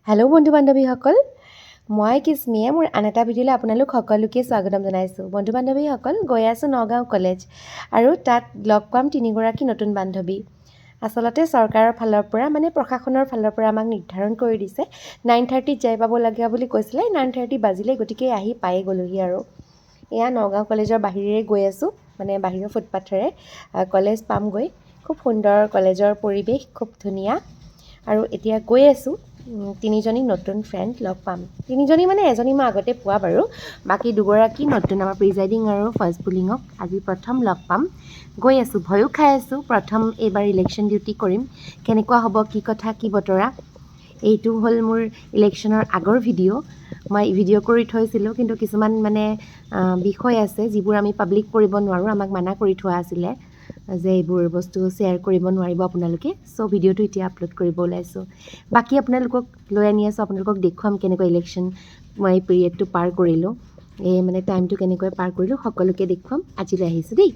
Hello' বন্ধু বান্ধৱীসকল, মই কিস্মিয়ে মোৰ আন এটা ভিডিঅ'লৈ আপোনালোক সকলোকে স্বাগতম জনাইছোঁ। বন্ধু বান্ধৱীসকল, গৈ আছোঁ নগাঁও কলেজ আৰু তাত লগ পাম তিনিগৰাকী নতুন বান্ধৱী। আচলতে চৰকাৰৰ ফালৰ পৰা প্ৰশাসনৰ ফালৰ পৰা আমাক নিৰ্ধাৰণ কৰি দিছে 9:30ত যাই পাব লাগে বুলি কৈছিলে। 9:30 বাজিলে, গতিকে আহি পায়ে গ'লোহি আৰু এয়া নগাঁও কলেজৰ বাহিৰেৰে গৈ আছোঁ, বাহিৰৰ ফুটপাথেৰে কলেজ পামগৈ। খুব সুন্দৰ কলেজৰ পৰিৱেশ, খুব ধুনীয়া। আৰু এতিয়া গৈ আছোঁ, তিনিজনী নতুন ফ্ৰেণ্ড লগ পাম। তিনিজনী এজনী মই আগতে পোৱা বাৰু, বাকী দুগৰাকী নতুন, আমাৰ প্ৰিজাইডিং আৰু ফাৰ্ষ্ট পুলিঙক আজি প্ৰথম লগ পাম। গৈ আছোঁ, ভয়ো খাই আছোঁ। প্ৰথম এইবাৰ ইলেকশ্যন ডিউটি কৰিম, কেনেকুৱা হ'ব, কি কথা কি বতৰা। এইটো হ'ল মোৰ ইলেকশ্যনৰ আগৰ ভিডিঅ'। মই ভিডিঅ' কৰি থৈছিলোঁ, কিন্তু কিছুমান বিষয় আছে যিবোৰ আমি পাব্লিক কৰিব নোৱাৰোঁ। আমাক মানা কৰি থোৱা আছিলে যে এইবোৰ বস্তু শ্বেয়াৰ কৰিব নোৱাৰিব আপোনালোকে। চ' ভিডিঅ'টো এতিয়া আপলোড কৰিব ওলাইছোঁ। বাকী আপোনালোকক লৈ আনি আছোঁ, আপোনালোকক দেখুৱাম কেনেকুৱা ইলেকশ্যন মই এই পিৰিয়ডটো পাৰ কৰিলোঁ, এই টাইমটো কেনেকৈ পাৰ কৰিলোঁ সকলোকে দেখুৱাম। আজিলৈ আহিছোঁ দেই।